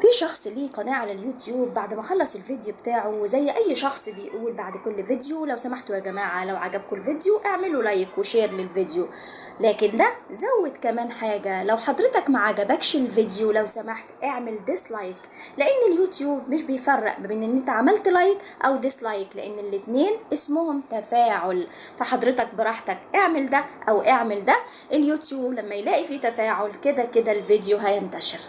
في شخص ليه قناة على اليوتيوب بعد ما خلص الفيديو بتاعه، وزي اي شخص بيقول بعد كل فيديو لو سمحتوا يا جماعة لو عجبكم الفيديو اعملوا لايك وشير للفيديو. لكن ده زود كمان حاجة، لو حضرتك ما عجبكش الفيديو لو سمحت اعمل ديسلايك، لان اليوتيوب مش بيفرق ما بين ان انت عملت لايك او ديسلايك، لان الاتنين اسمهم تفاعل. فحضرتك براحتك اعمل ده او اعمل ده، اليوتيوب لما يلاقي فيه تفاعل كده كده الفيديو هينتشر.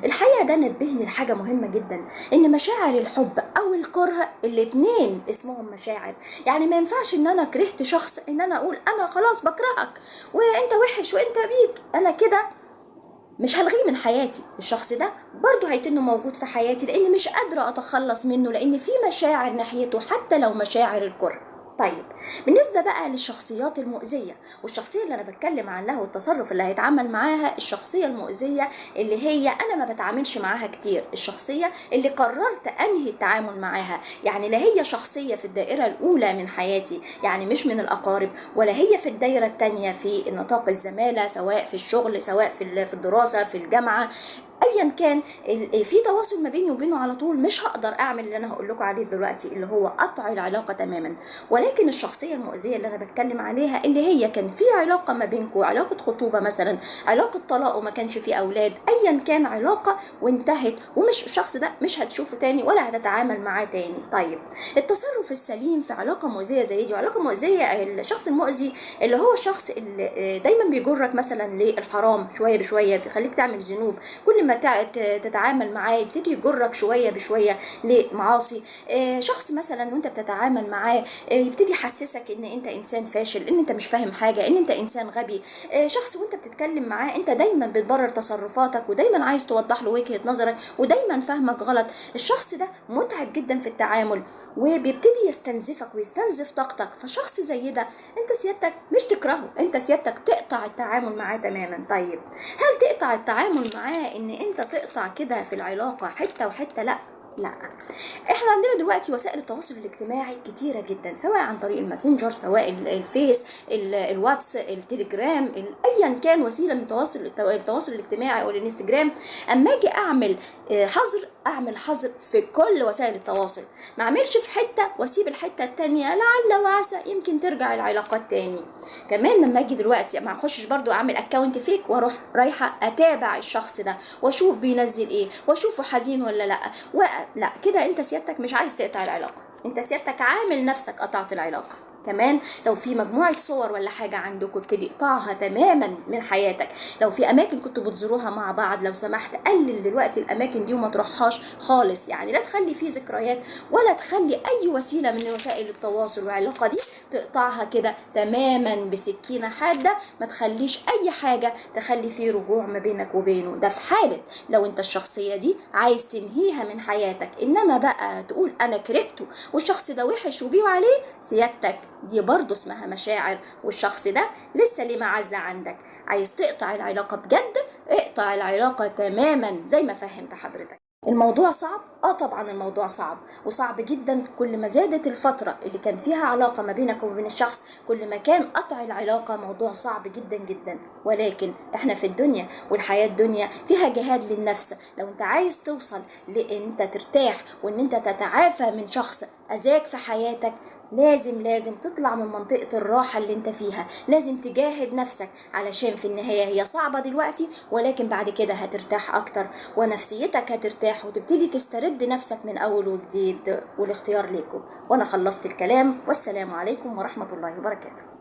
الحقيقة ده نبهني لحاجة مهمة جدا، ان مشاعر الحب او الكره الاتنين اسمهم مشاعر. يعني ما ينفعش ان انا كرهت شخص ان انا اقول انا خلاص بكرهك وانت وحش وانت بيك، انا كده مش هلغيه من حياتي. الشخص ده برضه هيتنه موجود في حياتي لاني مش قادرة اتخلص منه، لان في مشاعر ناحيته حتى لو مشاعر الكره. طيب بالنسبة بقى للشخصيات المؤذية، والشخصية اللي أنا بتكلم عنها والتصرف اللي هيتعامل معاها الشخصية المؤذية اللي هي أنا ما بتعاملش معاها كتير، الشخصية اللي قررت أنهي التعامل معاها. يعني لا هي شخصية في الدائرة الأولى من حياتي، يعني مش من الأقارب، ولا هي في الدائرة التانية في نطاق الزمالة، سواء في الشغل سواء في الدراسة في الجامعة، ايا كان في تواصل ما بيني وبينه على طول. مش هقدر اعمل اللي انا هقول لكم عليه دلوقتي اللي هو قطع العلاقه تماما. ولكن الشخصيه المؤذيه اللي انا بتكلم عليها اللي هي كان في علاقه ما بينكم، علاقه خطوبه مثلا، علاقه طلاق وما كانش في اولاد، ايا كان علاقه وانتهت، ومش الشخص ده مش هتشوفه تاني ولا هتتعامل معاه تاني. طيب التصرف السليم في علاقه مؤذيه زي دي، علاقه مؤذيه الشخص المؤذي اللي هو الشخص اللي دايما بيجرك مثلا للحرام شويه بشويه، بيخليك تعمل ذنوب، كل ما تتعامل معاه يبتدي يجرك شويه بشويه لمعاصي. شخص مثلا وانت بتتعامل معاه يبتدي يحسسك ان انت انسان فاشل، ان انت مش فاهم حاجه، ان انت انسان غبي. شخص وانت بتتكلم معاه انت دايما بتبرر تصرفاتك ودايما عايز توضح له وجهه نظرك ودايما فاهمك غلط. الشخص ده متعب جدا في التعامل وبيبتدي يستنزفك ويستنزف طاقتك. فشخص زي ده انت سيادتك مش تكرهه، انت سيادتك تقطع التعامل معاه تماما. طيب هل تقطع التعامل معاه ان انت تقطع كده في العلاقة حتة وحتة؟ لا، احنا عندنا دلوقتي وسائل التواصل الاجتماعي كتيرة جدا، سواء عن طريق الماسنجر، سواء الفيس، الواتس، التليجرام، ايا كان وسيلة من التواصل الاجتماعي او الانستجرام. اما اجي اعمل حظر، اعمل حظر في كل وسائل التواصل، ما اعملش في حتة واسيب الحتة التانية لعل وعسى يمكن ترجع العلاقات تاني. كمان لما اجي دلوقتي ما اخشش برضو اعمل اكاونت فيك واروح رايحة اتابع الشخص ده واشوف بينزل ايه واشوفه حزين ولا لا كده انت سيادتك مش عايز تقطع العلاقة، انت سيادتك عامل نفسك قطعت العلاقة. كمان لو في مجموعة صور ولا حاجة عندكم ابتدي اقطعها تماما من حياتك. لو في اماكن كنتوا بتزوروها مع بعض لو سمحت قلل دلوقتي الاماكن دي وما تروحهاش خالص. يعني لا تخلي فيه ذكريات ولا تخلي اي وسيلة من وسائل التواصل والعلاقة دي تقطعها كده تماما بسكينة حادة. ما تخليش اي حاجة تخلي فيه رجوع ما بينك وبينه، ده في حالة لو انت الشخصية دي عايز تنهيها من حياتك. انما بقى تقول انا كرهته والشخص ده وحش وبيو عليه، سيادتك دي برضو اسمها مشاعر، والشخص ده لسه ليه معزة عندك. عايز تقطع العلاقة بجد اقطع العلاقة تماما زي ما فهمت حضرتك. الموضوع صعب؟ طبعا الموضوع صعب وصعب جدا. كل ما زادت الفترة اللي كان فيها علاقة ما بينك وبين الشخص كل ما كان قطع العلاقة موضوع صعب جدا جدا. ولكن احنا في الدنيا والحياة الدنيا فيها جهاد للنفس. لو انت عايز توصل لان انت ترتاح وان انت تتعافى من شخص اذاك في حياتك، لازم تطلع من منطقة الراحة اللي انت فيها، لازم تجاهد نفسك، علشان في النهاية هي صعبة دلوقتي ولكن بعد كده هترتاح اكتر ونفسيتك هترتاح وتبتدي تسترد نفسك من اول وجديد. والاختيار ليكم. وانا خلصت الكلام، والسلام عليكم ورحمة الله وبركاته.